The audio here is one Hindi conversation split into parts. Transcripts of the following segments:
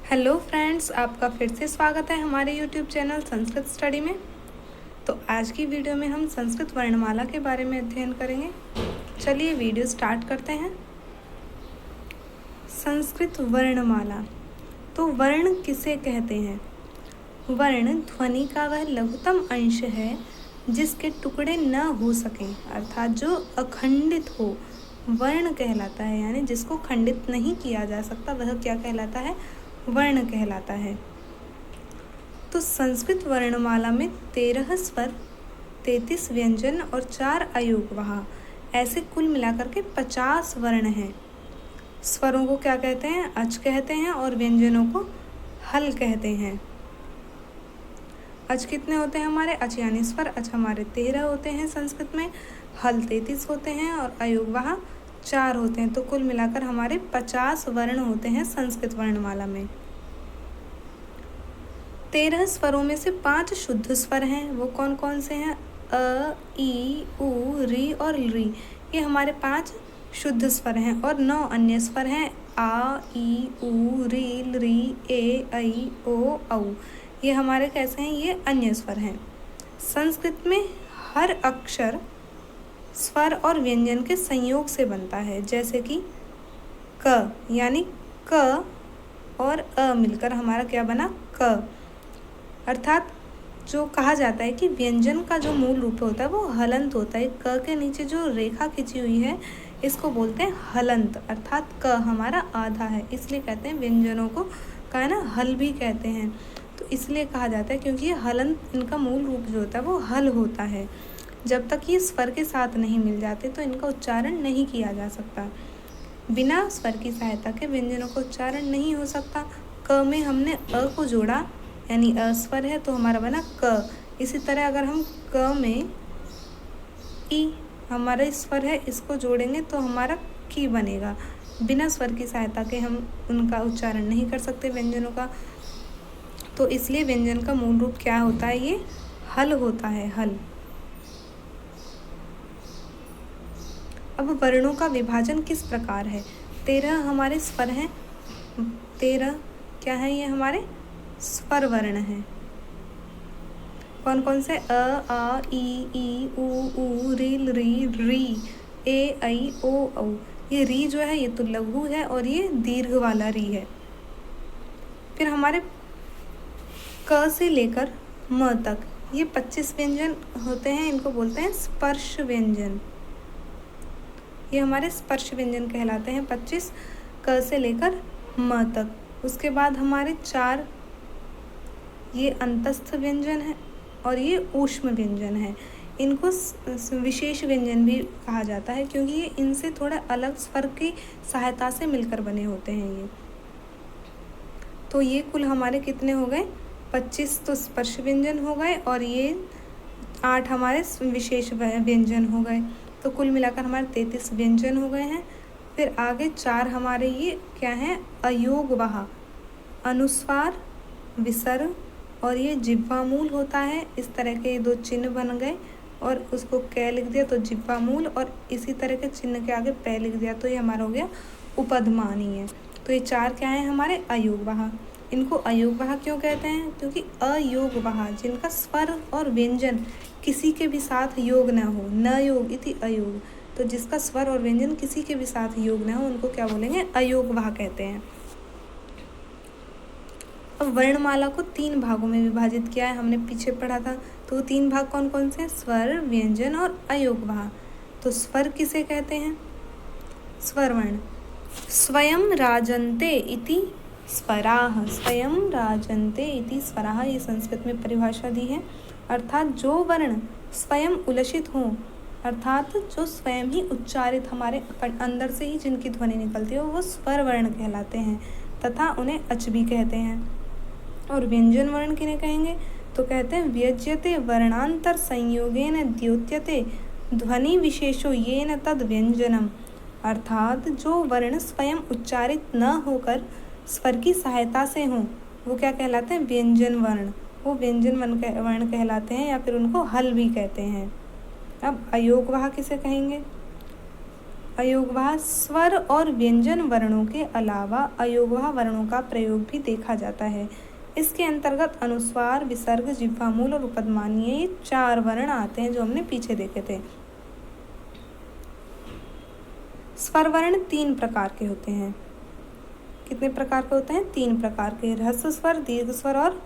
हेलो फ्रेंड्स, आपका फिर से स्वागत है हमारे यूट्यूब चैनल संस्कृत स्टडी में। तो आज की वीडियो में हम संस्कृत वर्णमाला के बारे में अध्ययन करेंगे। चलिए वीडियो स्टार्ट करते हैं। संस्कृत वर्णमाला। तो वर्ण किसे कहते हैं? वर्ण ध्वनि का वह लघुतम अंश है जिसके टुकड़े न हो सकें, अर्थात जो अखंडित हो वर्ण कहलाता है। यानी जिसको खंडित नहीं किया जा सकता वह क्या कहलाता है? वर्ण कहलाता है। तो संस्कृत वर्णमाला में 13 स्वर, 33 व्यंजन और 4 अयोगवाह, ऐसे कुल मिलाकर के 50 वर्ण हैं। स्वरों को क्या कहते हैं? अच कहते हैं और व्यंजनों को हल कहते हैं। अच कितने होते हैं हमारे? अच यानी स्वर, अच हमारे 13 होते हैं संस्कृत में, हल 33 होते हैं और अयोगवाह 4 होते हैं। तो कुल मिलाकर हमारे 50 वर्ण होते हैं संस्कृत वर्णमाला में। 13 स्वरों में से 5 शुद्ध स्वर हैं। वो कौन कौन से हैं? अ, ई, उ, री और री। ये हमारे 5 शुद्ध स्वर हैं और 9 अन्य स्वर हैं। आ, ई, उ, री, री, ए, ऐ, ओ, औ। ये हमारे कैसे हैं? ये अन्य स्वर हैं। संस्कृत में हर अक्षर स्वर और व्यंजन के संयोग से बनता है। जैसे कि क, यानी क और अ मिलकर हमारा क्या बना? क। अर्थात जो कहा जाता है कि व्यंजन का जो मूल रूप होता है वो हलंत होता है। क के नीचे जो रेखा खिंची हुई है इसको बोलते हैं हलंत। अर्थात क हमारा आधा है, इसलिए कहते हैं व्यंजनों को का है ना हल भी कहते हैं। तो इसलिए कहा जाता है क्योंकि ये हलंत, इनका मूल रूप जो होता है वो हल होता है। जब तक ये स्वर के साथ नहीं मिल जाते तो इनका उच्चारण नहीं किया जा सकता। बिना स्वर की सहायता के व्यंजनों का उच्चारण नहीं हो सकता। क में हमने अ को जोड़ा, यानी अ स्वर है तो हमारा बना क। इसी तरह अगर हम क में ई हमारा स्वर है, इसको जोड़ेंगे तो हमारा की बनेगा। बिना स्वर की सहायता के हम उनका उच्चारण नहीं कर सकते व्यंजनों का। तो इसलिए व्यंजन का मूल रूप क्या होता है? ये हल होता है, हल। अब वर्णों का विभाजन किस प्रकार है? 13 हमारे स्वर हैं। 13 क्या है? ये हमारे स्वर वर्ण हैं। कौन कौन से? अ, आ, ई, उ, री, री, ए, ऐ, ओ, औ। ये री जो है ये तो लघु है और ये दीर्घ वाला री है। फिर हमारे क से लेकर म तक ये 25 व्यंजन होते हैं। इनको बोलते हैं स्पर्श व्यंजन। ये हमारे स्पर्श व्यंजन कहलाते हैं 25, क से लेकर म तक। उसके बाद हमारे 4 ये अंतस्थ व्यंजन है और ये ऊष्म व्यंजन है। इनको विशेष व्यंजन भी कहा जाता है क्योंकि ये इनसे थोड़ा अलग स्वर की सहायता से मिलकर बने होते हैं ये। तो ये कुल हमारे कितने हो गए? 25 तो स्पर्श व्यंजन हो गए और ये 8 हमारे विशेष व्यंजन हो गए। तो कुल मिलाकर हमारे 33 व्यंजन हो गए हैं। फिर आगे 4 हमारे ये क्या हैं? अयोगवाह, अनुस्वार, विसर्ग और ये जिह्वामूल होता है। इस तरह के 2 चिन्ह बन गए और उसको कै लिख दिया तो जिह्वामूल, और इसी तरह के चिन्ह के आगे पै लिख दिया तो ये हमारा हो गया उपधमानीय। तो ये 4 क्या है? हमारे अयोगवाह। इनको अयोगवाह क्यों कहते हैं? क्योंकि अयोगवाह जिनका स्वर और व्यंजन किसी के भी साथ योग न हो, न योग इति अयोग। तो जिसका स्वर और व्यंजन किसी के भी साथ योग न हो उनको क्या बोलेंगे? अयोगवाह कहते हैं। अब वर्णमाला को 3 भागों में विभाजित किया है, हमने पीछे पढ़ा था। तो 3 भाग कौन कौन से हैं? स्वर, व्यंजन और अयोगवाह। तो स्वर किसे कहते हैं? स्वर वर्ण स्वयं राजन्ते इति स्वराः। स्वयं राजन्ते इति स्वराः, ये संस्कृत में परिभाषा दी है। अर्थात जो वर्ण स्वयं उलसित हों, अर्थात जो स्वयं ही उच्चारित हमारे अंदर से ही जिनकी ध्वनि निकलती है वो स्वर वर्ण कहलाते हैं तथा उन्हें अच भी कहते हैं। और व्यंजन वर्ण किन्हें कहेंगे? तो कहते हैं व्यज्यते वर्णांतर संयोगेन द्योत्यते ध्वनि विशेषो येन तद व्यंजनम। अर्थात जो वर्ण स्वयं उच्चारित न होकर स्वर की सहायता से हों वो क्या कहलाते हैं? व्यंजन वर्ण। वो व्यंजन वर्ण कहलाते हैं या फिर उनको हल भी कहते हैं। अब अयोगवाह किसे कहेंगे? अयोगवाह स्वर और व्यंजन वर्णों के अलावा अयोगवाह वर्णों का प्रयोग भी देखा जाता है। इसके अंतर्गत अनुस्वार, विसर्ग, जिह्वामूल और उपध्मानीय, ये 4 वर्ण आते हैं जो हमने पीछे देखे थे। स्वर वर्ण 3 प्रकार के होते हैं। कितने प्रकार के होते हैं? 3 प्रकार के। ह्रस्व स्वर, दीर्घ स्वर और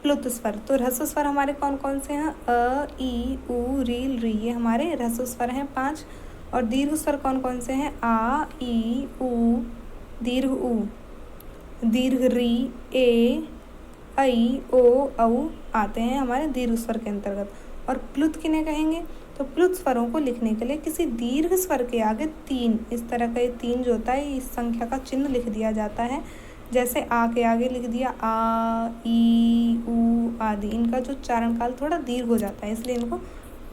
प्लुत स्वर। तो ह्रस्व स्वर हमारे कौन कौन से हैं? अ, ई, उ, री, री, ये हमारे ह्रस्व स्वर हैं 5। और दीर्घ स्वर कौन कौन से हैं? आ, ई, उ, दीर्घ उ, दीर्घ री, ए, ऐ, ओ, औ आते हैं हमारे दीर्घ स्वर के अंतर्गत। और प्लुत किन्हें कहेंगे? तो प्लुत स्वरों को लिखने के लिए किसी दीर्घ स्वर के आगे 3, इस तरह का ये 3 जो होता है इस संख्या का चिन्ह लिख दिया जाता है। जैसे आ के आगे लिख दिया आ, ई, उ आदि। इनका जो उच्चारण काल थोड़ा दीर्घ हो जाता है, इसलिए इनको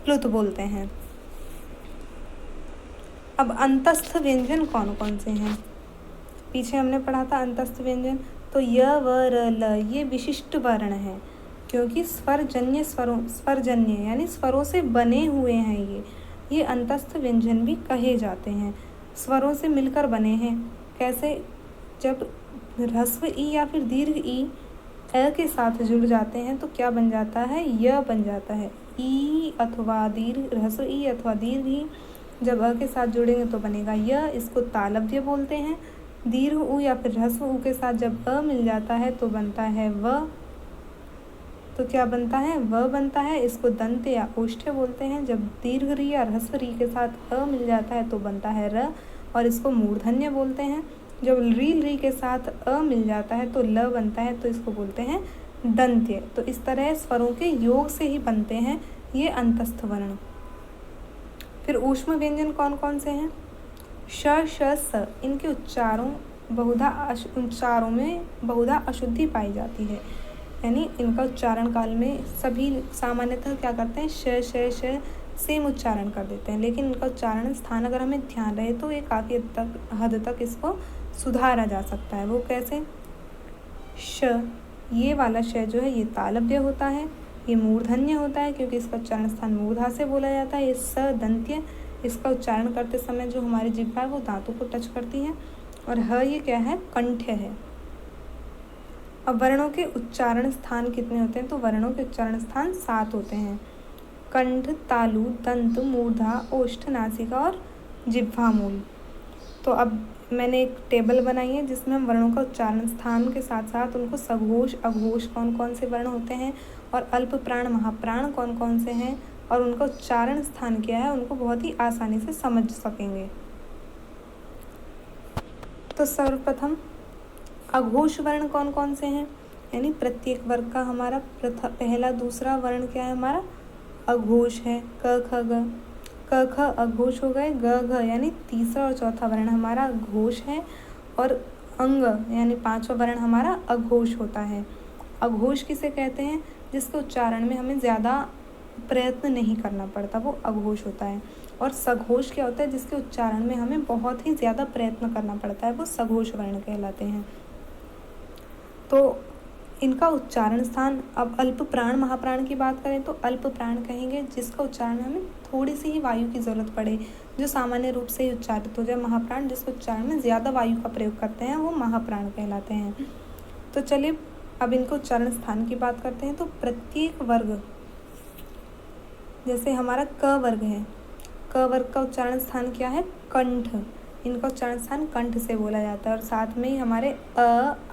प्लुत बोलते हैं। अब अंतस्थ व्यंजन कौन कौन से हैं? पीछे हमने पढ़ा था अंतस्थ व्यंजन। तो य, व, र, ल ये विशिष्ट वर्ण हैं, क्योंकि स्वरजन्य यानी स्वरों से बने हुए हैं। ये अंतस्थ व्यंजन भी कहे जाते हैं। स्वरों से मिलकर बने हैं। कैसे? जब ह्रस्व ई या फिर दीर्घ ई अ के साथ जुड़ जाते हैं तो क्या बन जाता है? य बन जाता है। ई अथवा दीर्घ, ह्रस्व ई अथवा दीर्घ ई जब अ के साथ जुड़ेंगे तो बनेगा य। इसको तालव्य बोलते हैं। दीर्घ उ या फिर ह्रस्व उ के साथ जब अ मिल जाता है तो बनता है व। तो क्या बनता है? व बनता है। इसको दंत या ओष्ठ्य बोलते हैं। जब दीर्घ री या ह्रस्व री के साथ अ मिल जाता है तो बनता है र, और इसको मूर्धन्य बोलते हैं। जब री के साथ अ मिल जाता है तो ल बनता है, तो इसको बोलते हैं दंत्य। तो इस तरह स्वरों के योग से ही बनते हैं ये अंतस्थ वर्ण। फिर ऊष्म व्यंजन कौन कौन से हैं? श, श, स इनके उच्चारों में बहुधा अशुद्धि पाई जाती है। यानी इनका उच्चारण काल में सभी सामान्यतः क्या करते हैं? श, श, श सेम उच्चारण कर देते हैं, लेकिन इनका उच्चारण स्थान अगर हमें ध्यान रहे तो ये काफ़ी हद तक इसको सुधारा जा सकता है। वो कैसे? श, ये वाला श जो है ये तालव्य होता है, ये मूर्धन्य होता है क्योंकि इसका उच्चारण स्थान मूर्धा से बोला जाता है। ये स दंत्य, इसका उच्चारण करते समय जो हमारी जिह्वा है वो दांतों को टच करती है। और ह ये क्या है? कंठ्य है। अब वर्णों के उच्चारण स्थान कितने होते हैं? तो वर्णों के उच्चारण स्थान 7 होते हैं। कंठ, तालु, दंत, मूर्धा, ओष्ठ, नासिका और जिह्वामूल। तो अब मैंने एक टेबल बनाई है जिसमें हम वर्णों का उच्चारण स्थान के साथ साथ उनको सघोष, अघोष कौन कौन से वर्ण होते हैं और अल्प प्राण, महाप्राण कौन कौन से हैं और उनका उच्चारण स्थान क्या है, उनको बहुत ही आसानी से समझ सकेंगे। तो सर्वप्रथम अघोष वर्ण कौन कौन से हैं? यानी प्रत्येक वर्ग का हमारा पहला दूसरा वर्ण क्या है? हमारा अघोष है। क, ख, ग। क, ख अघोष हो गए। ग, घ यानी तीसरा और चौथा वर्ण हमारा घोष है। और अंग यानी 5वां वर्ण हमारा अघोष होता है। अघोष किसे कहते हैं? जिसके उच्चारण में हमें ज़्यादा प्रयत्न नहीं करना पड़ता, वो अघोष होता है। और सघोष क्या होता है? जिसके उच्चारण में हमें बहुत ही ज़्यादा प्रयत्न करना पड़ता है, वो सघोष वर्ण कहलाते हैं। तो इनका उच्चारण स्थान, अब अल्प प्राण महाप्राण की बात करें तो अल्प प्राण कहेंगे जिसका उच्चारण हमें थोड़ी सी ही वायु की ज़रूरत पड़े, जो सामान्य रूप से ही उच्चारित हो जाए। महाप्राण जिसके उच्चारण में ज़्यादा वायु का प्रयोग करते हैं वो महाप्राण कहलाते हैं। तो चलिए अब इनको उच्चारण स्थान की बात करते हैं। तो प्रत्येक वर्ग, जैसे हमारा क वर्ग है, क वर्ग का उच्चारण स्थान क्या है? कंठ। इनका उच्चारण स्थान कंठ से बोला जाता है। और साथ में ही हमारे अ,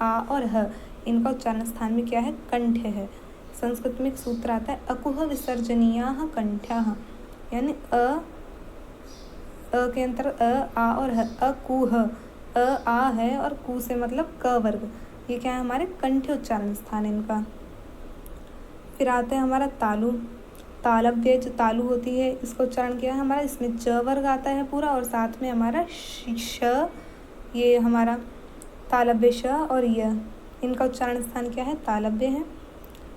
आ और ह, इनका उच्चारण स्थान में क्या है? कंठ है। संस्कृत में एक सूत्र आता है अकुह विसर्जनीयाः कंठ्याः, यानी अ के अंतर अ, आ और ह। अकुह, अ, आ है और कु से मतलब क वर्ग, ये क्या है? हमारे कंठ उच्चारण स्थान इनका। फिर आता है हमारा तालु। तालव्य जो तालु होती है इसका उच्चारण क्या है हमारा? इसमें च वर्ग आता है पूरा और साथ में हमारा श, ये हमारा तालव्य श और य, इनका उच्चारण स्थान क्या है? तालव्य है।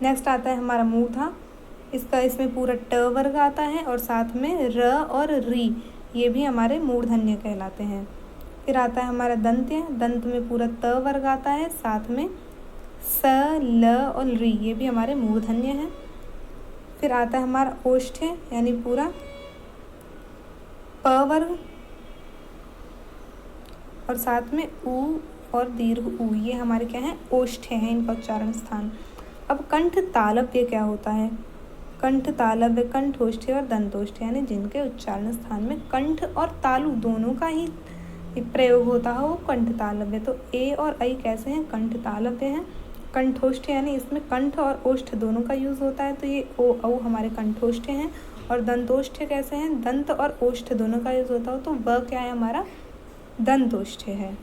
नेक्स्ट आता है हमारा मूर्धा। इसमें पूरा ट वर्ग आता है और साथ में र और री, ये भी हमारे मूर्धन्य कहलाते हैं। फिर आता है हमारा दंत्य। दंत में पूरा त वर्ग आता है, साथ में स, ल और री, ये भी हमारे मूर्धन्य हैं। फिर आता है हमारा ओष्ठ्य, यानी पूरा प वर्ग और साथ में ऊ और दीर्घ ऊ, ये हमारे क्या हैं, ओष्ठ्य हैं, इनका उच्चारण स्थान। अब कंठ तालव्य क्या होता है? कंठ तालव्य कंठोष्ठ्य और दंतोष्ठ्य, यानी जिनके उच्चारण स्थान में कंठ और तालु दोनों का ही प्रयोग होता है वो कंठ तालव्य। तो ए और ऐ कैसे हैं? कंठ तालव्य हैं। कंठोष्ठ्य यानी इसमें कंठ और ओष्ठ दोनों का यूज होता है, तो ये ओ औ हमारे कंठोष्ठ्य हैं। और दंतोष्ठ्य कैसे हैं? दंत और ओष्ठ दोनों का यूज होता हो, तो व क्या है हमारा? दंतोष्ठ्य है।